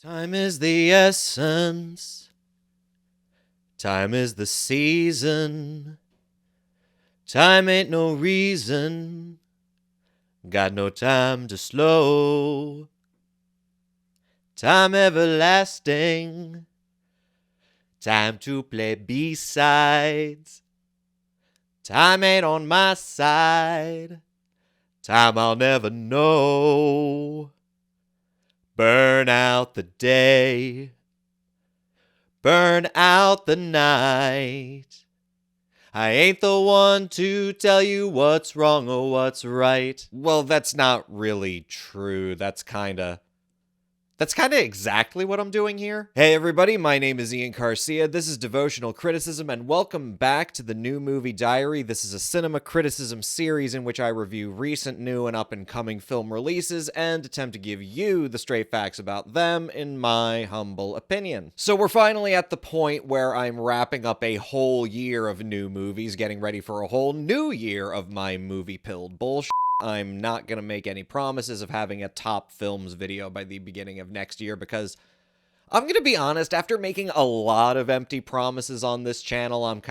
Time is the essence. Time is the season. Time ain't no reason. Got no time to slow. Time everlasting. Time to play B-sides. Time ain't on my side. Time I'll never know. Burn out the day. Burn out the night. I ain't the one to tell you what's wrong or what's right. Well, that's not really true. That's kinda exactly what I'm doing here. Hey everybody, my name is Ian Garcia. This is Devotional Criticism, and welcome back to the New Movie Diary. This is a cinema criticism series in which I review recent, new, and up-and-coming film releases and attempt to give you the straight facts about them, in my humble opinion. So we're finally at the point where I'm wrapping up a whole year of new movies, getting ready for a whole new year of my movie-pilled bullshit. I'm not going to make any promises of having a top films video by the beginning of next year because I'm going to be honest, after making a lot of empty promises on this channel, I'm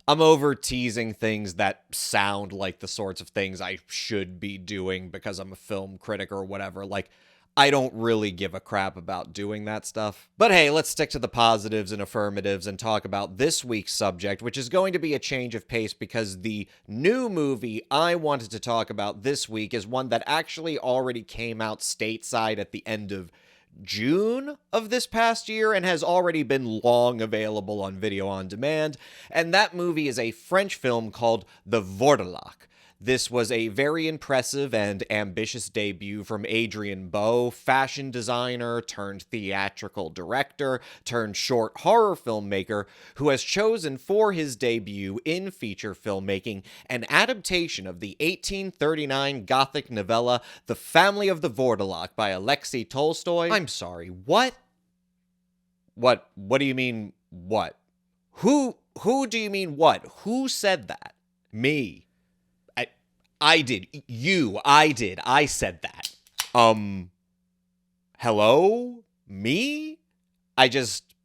over teasing things that sound like the sorts of things I should be doing because I'm a film critic or whatever. Like, I don't really give a crap about doing that stuff. But hey, let's stick to the positives and affirmatives and talk about this week's subject, which is going to be a change of pace because the new movie I wanted to talk about this week is one that actually already came out stateside at the end of June of this past year and has already been long available on video on demand. And that movie is a French film called The VOURDALAK. This was a very impressive and ambitious debut from Adrien Beau, fashion designer turned theatrical director turned short horror filmmaker, who has chosen for his debut in feature filmmaking an adaptation of the 1839 Gothic novella The Family of the VOURDALAK by Alexei Tolstoy. I'm sorry, what? What do you mean, what? Who do you mean what? Who said that? Me. I did. I said that. Hello? Me? I just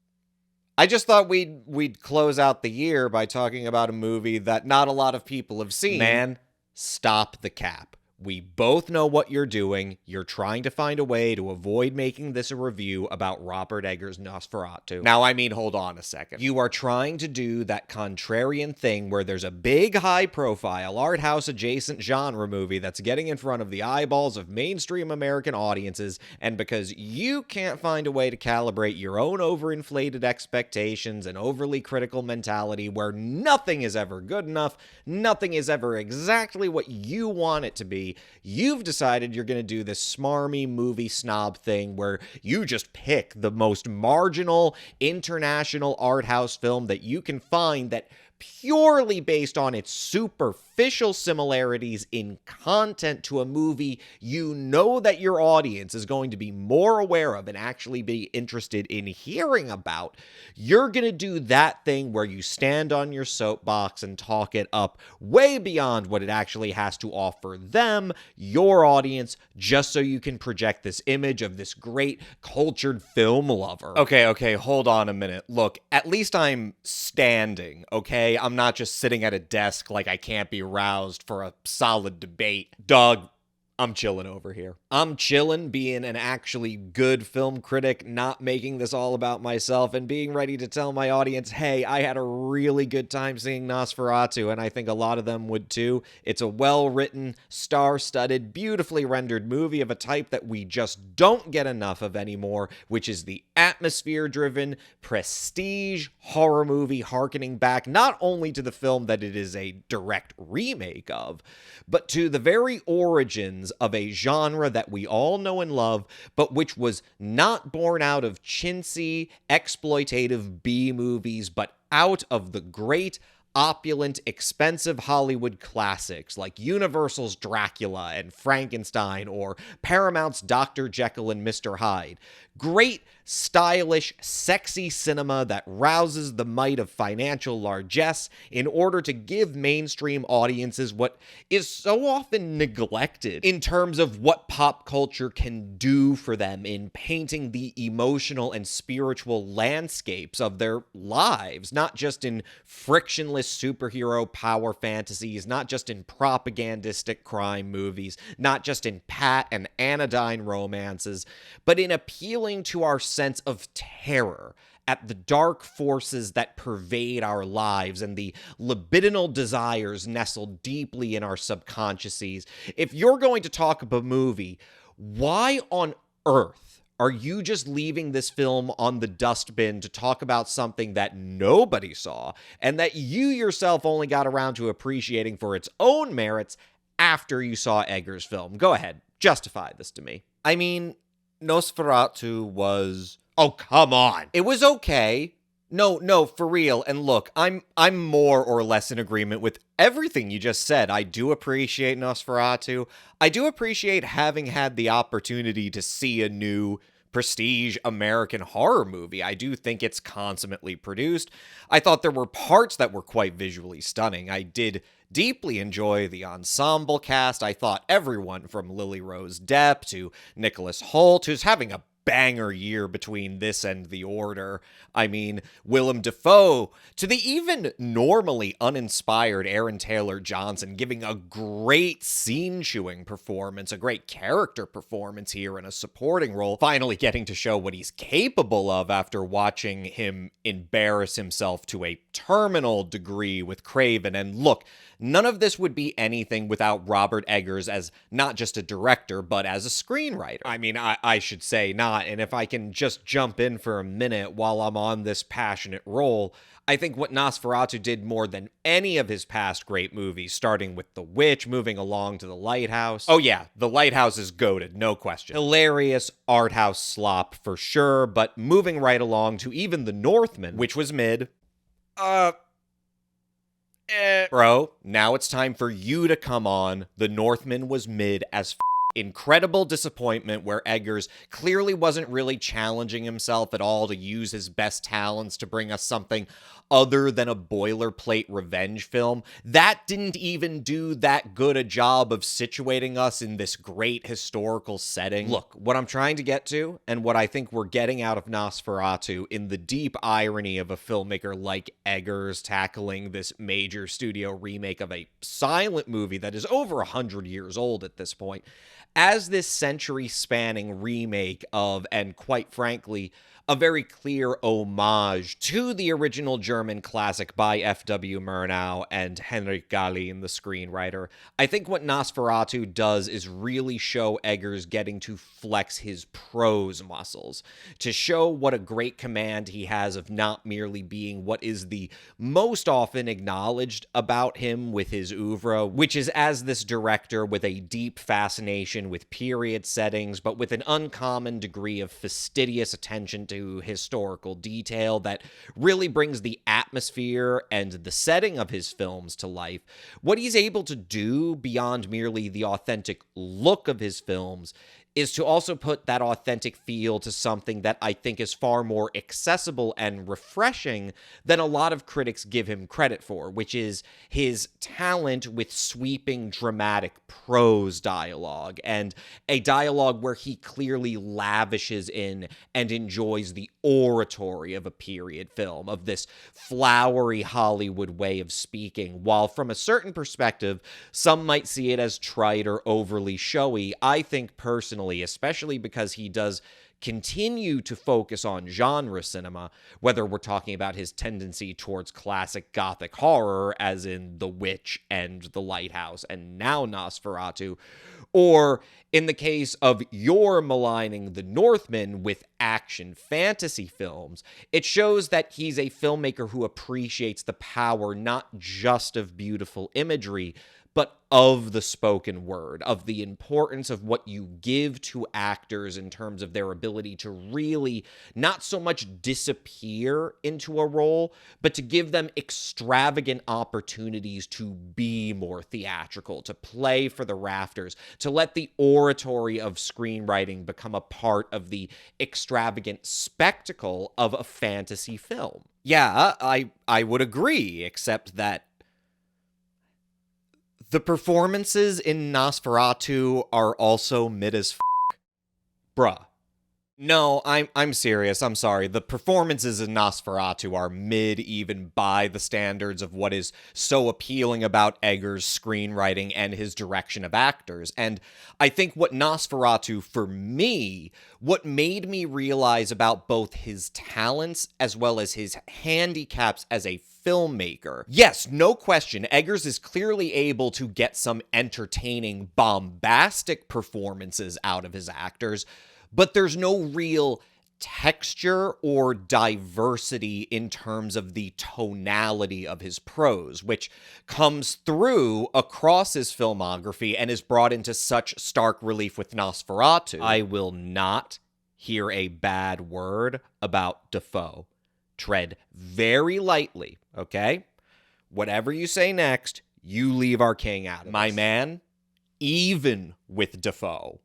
thought we'd close out the year by talking about a movie that not a lot of people have seen. Man, stop the cap. We both know what you're doing. You're trying to find a way to avoid making this a review about Robert Eggers' NOSFERATU. Now, I mean, hold on a second. You are trying to do that contrarian thing where there's a big, high-profile, art house-adjacent genre movie that's getting in front of the eyeballs of mainstream American audiences, and because you can't find a way to calibrate your own overinflated expectations and overly critical mentality where nothing is ever good enough, nothing is ever exactly what you want it to be, you've decided you're going to do this smarmy movie snob thing where you just pick the most marginal international art house film that you can find that purely based on its superficial similarities in content to a movie you know that your audience is going to be more aware of and actually be interested in hearing about. You're going to do that thing where you stand on your soapbox and talk it up way beyond what it actually has to offer them, your audience, just so you can project this image of this great cultured film lover. Okay, hold on a minute. Look, at least I'm standing, okay? I'm not just sitting at a desk like I can't be roused for a solid debate. Dog, I'm chilling over here. I'm chilling being an actually good film critic, not making this all about myself, and being ready to tell my audience, hey, I had a really good time seeing NOSFERATU, and I think a lot of them would too. It's a well-written, star-studded, beautifully rendered movie of a type that we just don't get enough of anymore, which is the atmosphere-driven, prestige horror movie harkening back not only to the film that it is a direct remake of, but to the very origins of a genre that we all know and love, but which was not born out of chintzy, exploitative B-movies, but out of the great opulent, expensive Hollywood classics like Universal's Dracula and Frankenstein or Paramount's Dr. Jekyll and Mr. Hyde. Great, stylish, sexy cinema that rouses the might of financial largesse in order to give mainstream audiences what is so often neglected in terms of what pop culture can do for them in painting the emotional and spiritual landscapes of their lives, not just in frictionless superhero power fantasies, not just in propagandistic crime movies, not just in pat and anodyne romances, but in appealing to our sense of terror at the dark forces that pervade our lives and the libidinal desires nestled deeply in our subconsciouses. If you're going to talk about a movie, why on earth are you just leaving this film on the dustbin to talk about something that nobody saw and that you yourself only got around to appreciating for its own merits after you saw Eggers' film? Go ahead, justify this to me. I mean, NOSFERATU was... Oh, come on. It was okay. No, for real. And look, I'm more or less in agreement with everything you just said. I do appreciate NOSFERATU. I do appreciate having had the opportunity to see a new prestige American horror movie. I do think it's consummately produced. I thought there were parts that were quite visually stunning. I did deeply enjoy the ensemble cast. I thought everyone from Lily Rose Depp to Nicholas Hoult, who's having a banger year between this and The Order. I mean, Willem Dafoe, to the even normally uninspired Aaron Taylor Johnson, giving a great scene-chewing performance, a great character performance here in a supporting role, finally getting to show what he's capable of after watching him embarrass himself to a terminal degree with Craven. And look, none of this would be anything without Robert Eggers as not just a director, but as a screenwriter. I mean, I should say not. And if I can just jump in for a minute while I'm on this passionate roll, I think what NOSFERATU did more than any of his past great movies, starting with The Witch, moving along to The Lighthouse. Oh yeah, The Lighthouse is goated, no question. Hilarious art house slop for sure, but moving right along to even The Northman, which was mid. Bro, now it's time for you to come on. The Northman was mid as incredible disappointment where Eggers clearly wasn't really challenging himself at all to use his best talents to bring us something other than a boilerplate revenge film. That didn't even do that good a job of situating us in this great historical setting. Look, what I'm trying to get to, and what I think we're getting out of NOSFERATU in the deep irony of a filmmaker like Eggers tackling this major studio remake of a silent movie that is over 100 years old at this point, as this century-spanning remake of, and quite frankly, a very clear homage to the original German classic by F.W. Murnau and Henrik Galeen, the screenwriter. I think what NOSFERATU does is really show Eggers getting to flex his prose muscles, to show what a great command he has of not merely being what is the most often acknowledged about him with his oeuvre, which is as this director with a deep fascination with period settings, but with an uncommon degree of fastidious attention to historical detail that really brings the atmosphere and the setting of his films to life. What he's able to do beyond merely the authentic look of his films is to also put that authentic feel to something that I think is far more accessible and refreshing than a lot of critics give him credit for, which is his talent with sweeping, dramatic prose dialogue, and a dialogue where he clearly lavishes in and enjoys the oratory of a period film, of this flowery Hollywood way of speaking. While from a certain perspective, some might see it as trite or overly showy, I think personally, especially because he does continue to focus on genre cinema, whether we're talking about his tendency towards classic gothic horror, as in The Witch and The Lighthouse, and now NOSFERATU, or in the case of your maligning The Northman with action fantasy films, it shows that he's a filmmaker who appreciates the power not just of beautiful imagery, but of the spoken word, of the importance of what you give to actors in terms of their ability to really not so much disappear into a role, but to give them extravagant opportunities to be more theatrical, to play for the rafters, to let the oratory of screenwriting become a part of the extravagant spectacle of a fantasy film. Yeah, I would agree, except that the performances in NOSFERATU are also mid as bruh. No, I'm serious. I'm sorry. The performances in NOSFERATU are mid even by the standards of what is so appealing about Eggers' screenwriting and his direction of actors. And I think what NOSFERATU, for me, what made me realize about both his talents as well as his handicaps as a filmmaker. Yes, no question, Eggers is clearly able to get some entertaining, bombastic performances out of his actors, but there's no real texture or diversity in terms of the tonality of his prose, which comes through across his filmography and is brought into such stark relief with NOSFERATU. I will not hear a bad word about Dafoe. Tread very lightly, okay? Whatever you say next, you leave our king out of My man, even with Dafoe,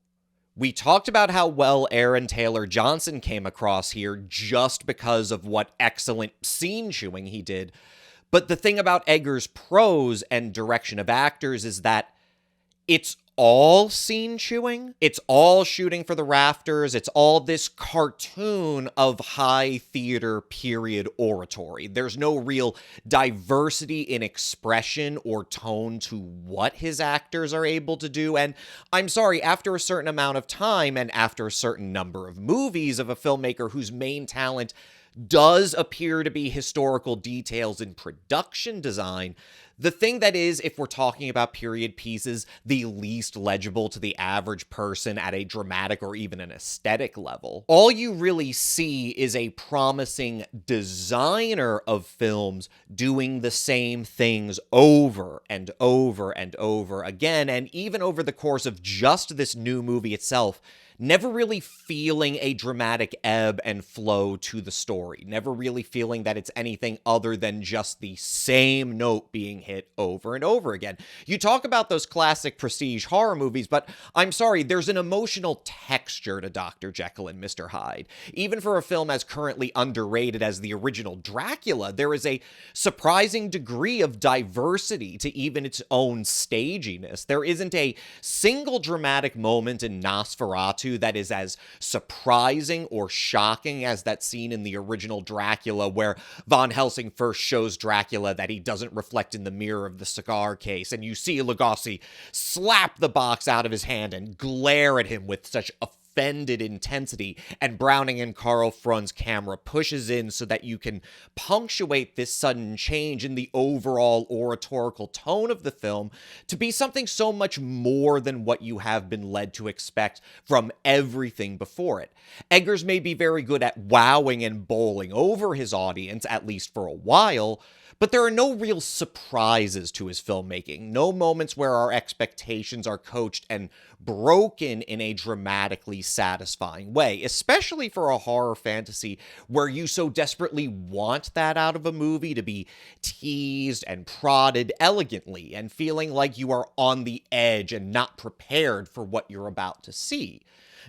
we talked about how well Aaron Taylor Johnson came across here just because of what excellent scene chewing he did. But the thing about Eggers' prose and direction of actors is that it's all scene chewing. It's all shooting for the rafters. It's all this cartoon of high theater period oratory. There's no real diversity in expression or tone to what his actors are able to do. And I'm sorry, after a certain amount of time and after a certain number of movies of a filmmaker whose main talent does appear to be historical details in production design, the thing that is, if we're talking about period pieces, the least legible to the average person at a dramatic or even an aesthetic level, all you really see is a promising designer of films doing the same things over and over and over again, and even over the course of just this new movie itself, never really feeling a dramatic ebb and flow to the story, never really feeling that it's anything other than just the same note being hit over and over again. You talk about those classic prestige horror movies, but I'm sorry, there's an emotional texture to Dr. Jekyll and Mr. Hyde. Even for a film as currently underrated as the original Dracula, there is a surprising degree of diversity to even its own staginess. There isn't a single dramatic moment in NOSFERATU that is as surprising or shocking as that scene in the original Dracula where Von Helsing first shows Dracula that he doesn't reflect in the mirror of the cigar case, and you see Lugosi slap the box out of his hand and glare at him with such offended intensity, and Browning and Carl Frun's camera pushes in so that you can punctuate this sudden change in the overall oratorical tone of the film to be something so much more than what you have been led to expect from everything before it. Eggers may be very good at wowing and bowling over his audience, at least for a while, but there are no real surprises to his filmmaking, no moments where our expectations are coached and broken in a dramatically satisfying way, especially for a horror fantasy where you so desperately want that out of a movie, to be teased and prodded elegantly and feeling like you are on the edge and not prepared for what you're about to see.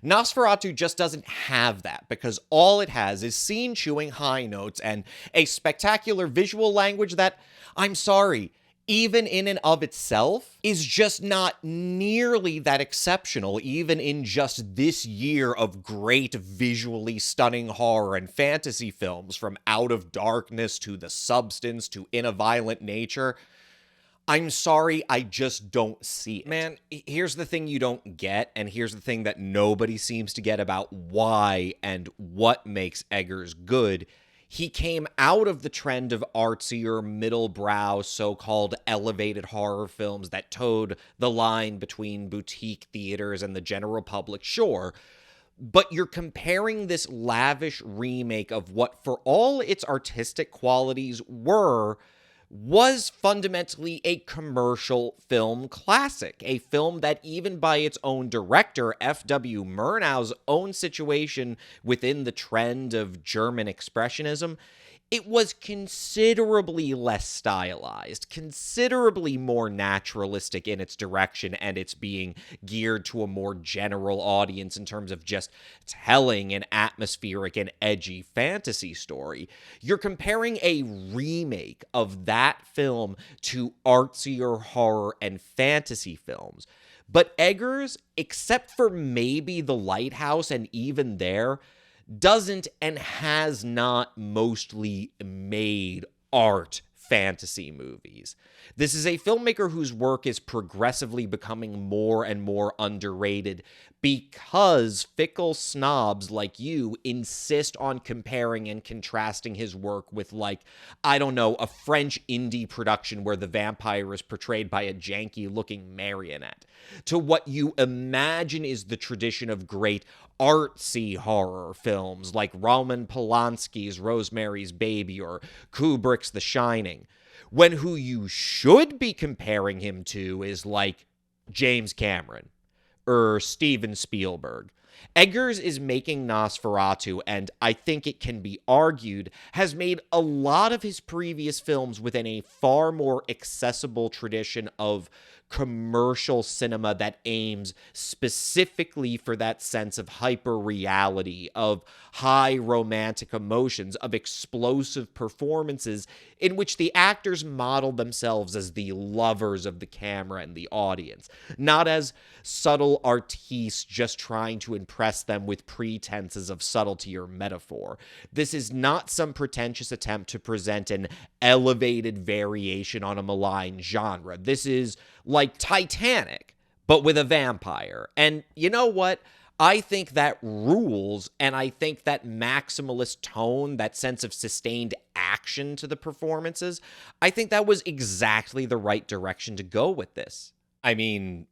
NOSFERATU just doesn't have that, because all it has is scene-chewing high notes and a spectacular visual language that, I'm sorry, even in and of itself, is just not nearly that exceptional, even in just this year of great visually stunning horror and fantasy films, from Out of Darkness to The Substance to In a Violent Nature. I'm sorry, I just don't see it. Man, here's the thing you don't get, and here's the thing that nobody seems to get about why and what makes Eggers good. He came out of the trend of artsier, middle-brow, so-called elevated horror films that towed the line between boutique theaters and the general public, sure. But you're comparing this lavish remake of what, for all its artistic qualities, were was fundamentally a commercial film classic, a film that even by its own director, F.W. Murnau's own situation within the trend of German Expressionism, it was considerably less stylized, considerably more naturalistic in its direction, and it's being geared to a more general audience in terms of just telling an atmospheric and edgy fantasy story. You're comparing a remake of that film to artsier horror and fantasy films. But Eggers, except for maybe The Lighthouse, and even there, doesn't and has not mostly made art fantasy movies. This is a filmmaker whose work is progressively becoming more and more underrated because fickle snobs like you insist on comparing and contrasting his work with, like, I don't know, a French indie production where the vampire is portrayed by a janky-looking marionette, to what you imagine is the tradition of great artsy horror films like Roman Polanski's Rosemary's Baby or Kubrick's The Shining, when who you should be comparing him to is like James Cameron or Steven Spielberg. Eggers is making NOSFERATU, and I think it can be argued, has made a lot of his previous films within a far more accessible tradition of commercial cinema that aims specifically for that sense of hyper-reality, of high romantic emotions, of explosive performances in which the actors model themselves as the lovers of the camera and the audience, not as subtle artistes just trying to impress them with pretenses of subtlety or metaphor. This is not some pretentious attempt to present an elevated variation on a malign genre. This is like Titanic, but with a vampire. And you know what? I think that rules, and I think that maximalist tone, that sense of sustained action to the performances, I think that was exactly the right direction to go with this. I mean,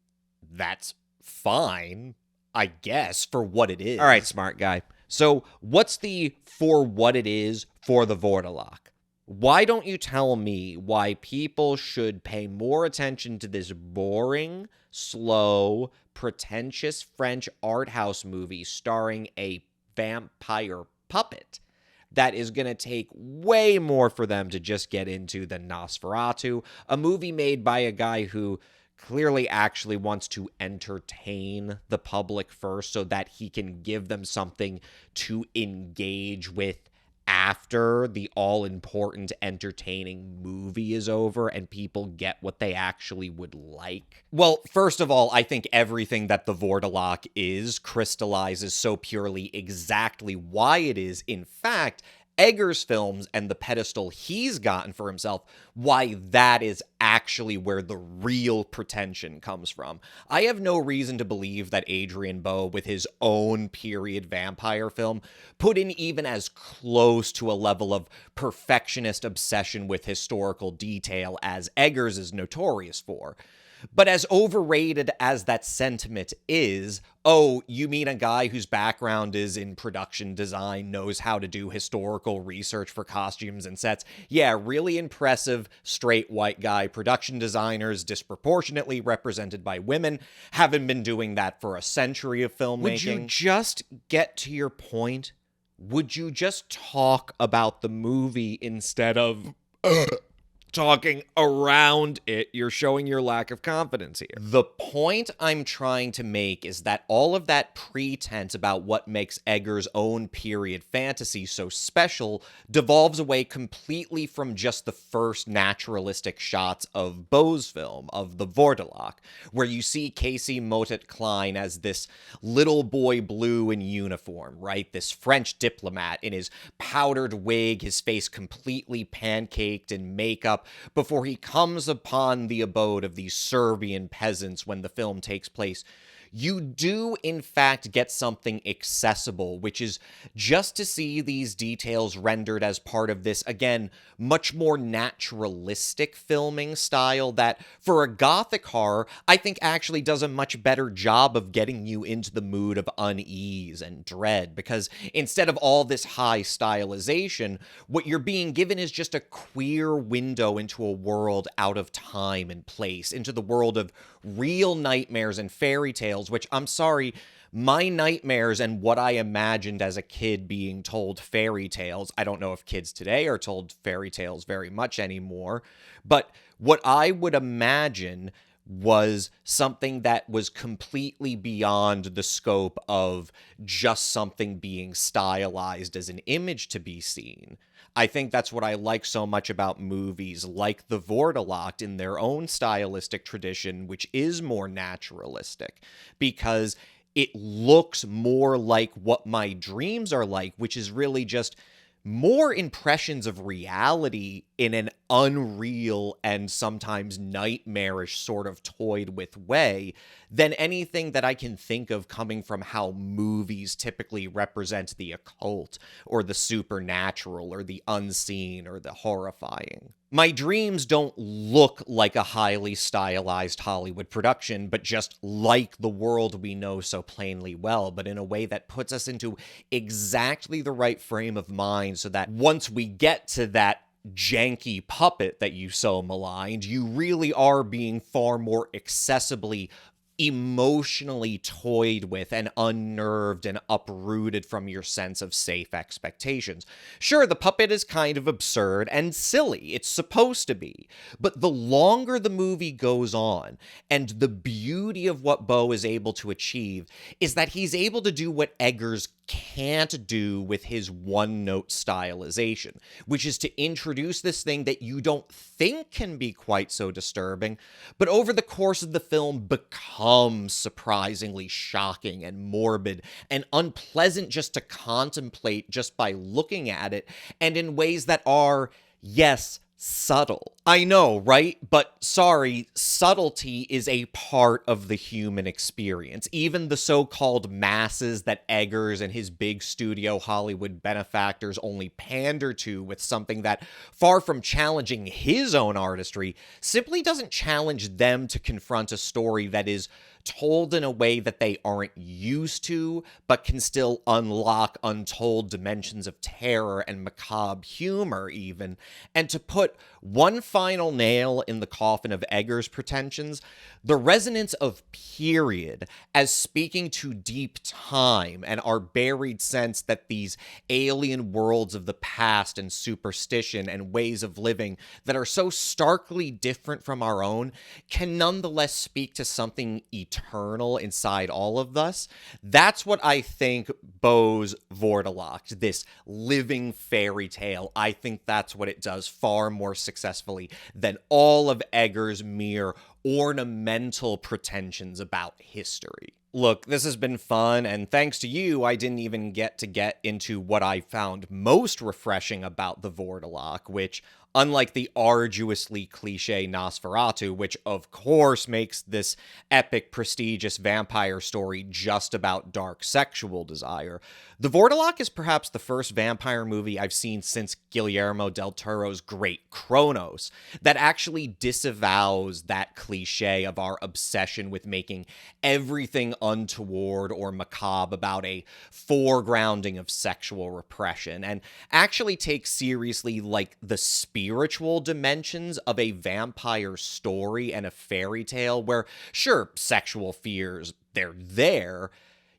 that's fine, I guess, for what it is. All right, smart guy. So what's the for what it is for the VOURDALAK? Why don't you tell me why people should pay more attention to this boring, slow, pretentious French art house movie starring a vampire puppet that is going to take way more for them to just get into than NOSFERATU, a movie made by a guy who clearly actually wants to entertain the public first so that he can give them something to engage with after the all-important entertaining movie is over and people get what they actually would like. Well, first of all, I think everything that the VOURDALAK is crystallizes so purely exactly why it is, in fact, Eggers' films and the pedestal he's gotten for himself, why that is actually where the real pretension comes from. I have no reason to believe that Adrian Bowe, with his own period vampire film, put in even as close to a level of perfectionist obsession with historical detail as Eggers is notorious for. But as overrated as that sentiment is, oh, you mean a guy whose background is in production design, knows how to do historical research for costumes and sets? Yeah, really impressive, straight white guy. Production designers, disproportionately represented by women, haven't been doing that for a century of filmmaking. Would you just get to your point? Would you just talk about the movie instead of talking around it? You're showing your lack of confidence here. The point I'm trying to make is that all of that pretense about what makes Eggers' own period fantasy so special devolves away completely from just the first naturalistic shots of Bowe's film, of the VOURDALAK, where you see Casey Motet-Klein as this little boy blue in uniform, right? This French diplomat in his powdered wig, his face completely pancaked in makeup, before he comes upon the abode of these Serbian peasants when the film takes place. you do, in fact, get something accessible, which is just to see these details rendered as part of this, again, much more naturalistic filming style that, for a gothic horror, I think actually does a much better job of getting you into the mood of unease and dread, because instead of all this high stylization, what you're being given is just a queer window into a world out of time and place, into the world of real nightmares and fairy tales, which, I'm sorry, my nightmares and what I imagined as a kid being told fairy tales, I don't know if kids today are told fairy tales very much anymore, but what I would imagine was something that was completely beyond the scope of just something being stylized as an image to be seen. I think that's what I like so much about movies like The VOURDALAK in their own stylistic tradition, which is more naturalistic, because it looks more like what my dreams are like, which is really just more impressions of reality in an unreal and sometimes nightmarish sort of toyed with way than anything that I can think of coming from how movies typically represent the occult or the supernatural or the unseen or the horrifying. My dreams don't look like a highly stylized Hollywood production, but just like the world we know so plainly well, but in a way that puts us into exactly the right frame of mind so that once we get to that janky puppet that you so maligned, you really are being far more accessibly emotionally toyed with and unnerved and uprooted from your sense of safe expectations. Sure, the puppet is kind of absurd and silly. It's supposed to be. But the longer the movie goes on, and the beauty of what Bo is able to achieve is that he's able to do what Eggers can't do with his one-note stylization, which is to introduce this thing that you don't think can be quite so disturbing, but over the course of the film becomes surprisingly shocking and morbid and unpleasant just to contemplate just by looking at it, and in ways that are, yes, subtle. I know, right? But sorry, subtlety is a part of the human experience. Even the so-called masses that Eggers and his big studio Hollywood benefactors only pander to with something that, far from challenging his own artistry, simply doesn't challenge them to confront a story that is told in a way that they aren't used to, but can still unlock untold dimensions of terror and macabre humor even. And to put one final nail in the coffin of Eggers' pretensions, the resonance of period as speaking to deep time and our buried sense that these alien worlds of the past and superstition and ways of living that are so starkly different from our own can nonetheless speak to something eternal inside all of us. That's what I think Bo's VOURDALAK, this living fairy tale, I think that's what it does far more successfully than all of Eggers' mere ornamental pretensions about history. Look, this has been fun, and thanks to you, I didn't even get to get into what I found most refreshing about the VOURDALAK, which, unlike the arduously cliche NOSFERATU, which of course makes this epic, prestigious vampire story just about dark sexual desire, the VOURDALAK is perhaps the first vampire movie I've seen since Guillermo del Toro's Great Kronos that actually disavows that cliche of our obsession with making everything untoward or macabre about a foregrounding of sexual repression, and actually takes seriously like the spiritual dimensions of a vampire story and a fairy tale where, sure, sexual fears, they're there,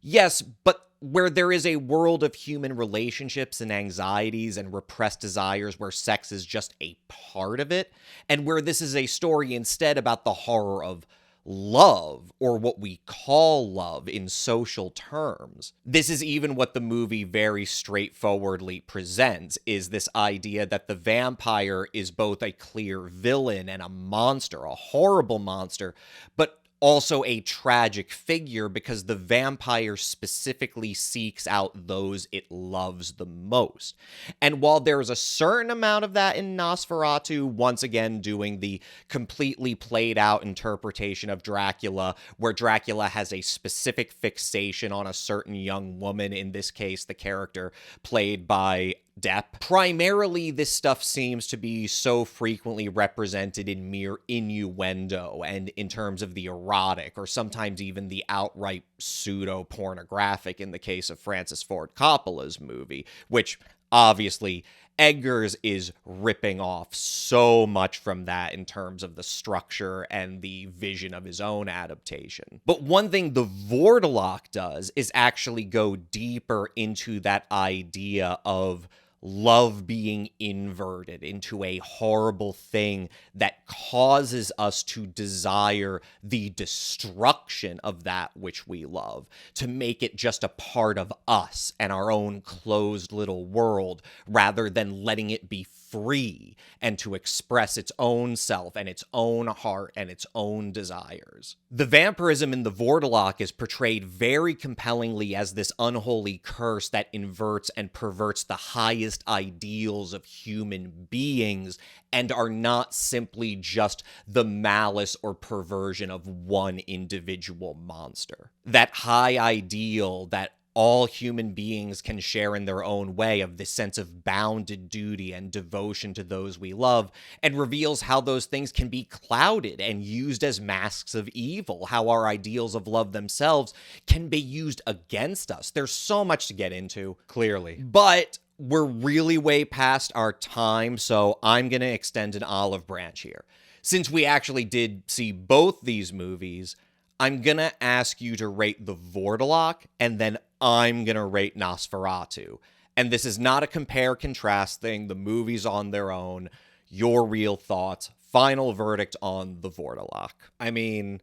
yes, but where there is a world of human relationships and anxieties and repressed desires where sex is just a part of it, and where this is a story instead about the horror of love, or what we call love in social terms. This is even what the movie very straightforwardly presents, is this idea that the vampire is both a clear villain and a monster, a horrible monster, but also a tragic figure because the vampire specifically seeks out those it loves the most. And while there's a certain amount of that in Nosferatu, once again doing the completely played out interpretation of Dracula, where Dracula has a specific fixation on a certain young woman, in this case, the character played by Depp. Primarily, this stuff seems to be so frequently represented in mere innuendo and in terms of the erotic, or sometimes even the outright pseudo-pornographic in the case of Francis Ford Coppola's movie, which obviously Eggers is ripping off so much from that in terms of the structure and the vision of his own adaptation. But one thing the VOURDALAK does is actually go deeper into that idea of love being inverted into a horrible thing that causes us to desire the destruction of that which we love, to make it just a part of us and our own closed little world, rather than letting it be free and to express its own self and its own heart and its own desires. The vampirism in the VOURDALAK is portrayed very compellingly as this unholy curse that inverts and perverts the highest ideals of human beings and are not simply just the malice or perversion of one individual monster. That high ideal that all human beings can share in their own way, of this sense of bounded duty and devotion to those we love, and reveals how those things can be clouded and used as masks of evil, how our ideals of love themselves can be used against us. There's so much to get into, clearly. But we're really way past our time, so I'm going to extend an olive branch here. Since we actually did see both these movies, I'm going to ask you to rate the VOURDALAK, and then I'm going to rate Nosferatu. And this is not a compare-contrast thing. The movie's on their own. Your real thoughts. Final verdict on the VOURDALAK. I mean,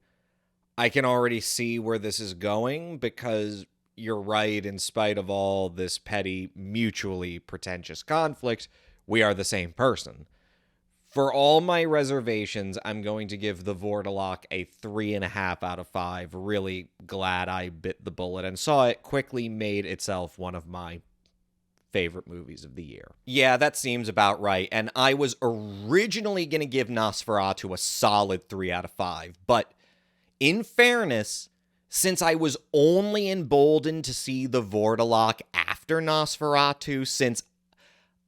I can already see where this is going, because you're right, in spite of all this petty, mutually pretentious conflict, we are the same person. For all my reservations, I'm going to give the VOURDALAK a 3.5 out of 5. Really glad I bit the bullet and saw it. Quickly made itself one of my favorite movies of the year. Yeah, that seems about right. And I was originally going to give Nosferatu a solid 3 out of 5. But in fairness, since I was only emboldened to see the VOURDALAK after Nosferatu, since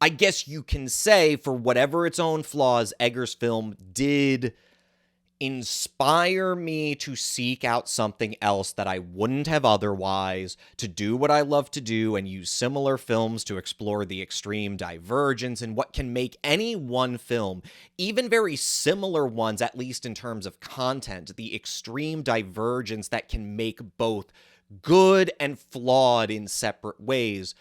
I guess you can say, for whatever its own flaws, Eggers' film did inspire me to seek out something else that I wouldn't have otherwise, to do what I love to do and use similar films to explore the extreme divergence in what can make any one film, even very similar ones, at least in terms of content, the extreme divergence that can make both good and flawed in separate ways.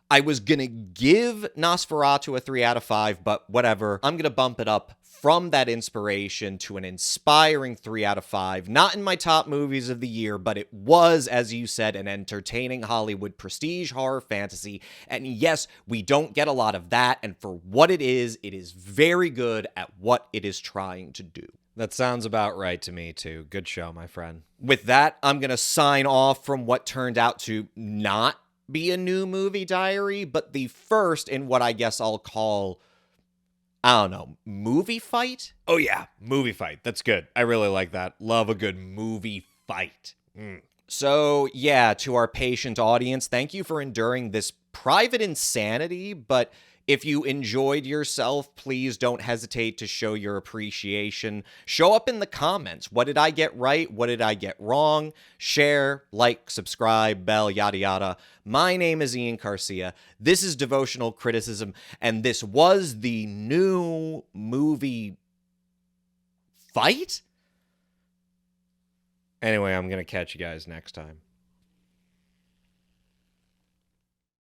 I was going to give Nosferatu a 3 out of 5, but whatever. I'm going to bump it up from that inspiration to an inspiring 3 out of 5. Not in my top movies of the year, but it was, as you said, an entertaining Hollywood prestige horror fantasy. And yes, we don't get a lot of that, and for what it is very good at what it is trying to do. That sounds about right to me, too. Good show, my friend. With that, I'm going to sign off from what turned out to not be a new movie diary, but the first in what I guess I'll call, I don't know, movie fight? Oh yeah, movie fight. That's good. I really like that. Love a good movie fight. So yeah, to our patient audience, thank you for enduring this private insanity, but if you enjoyed yourself, please don't hesitate to show your appreciation. Show up in the comments. What did I get right? What did I get wrong? Share, like, subscribe, bell, yada yada. My name is Ian Garcia. This is Devotional Criticism, and this was the new movie fight? Anyway, I'm going to catch you guys next time.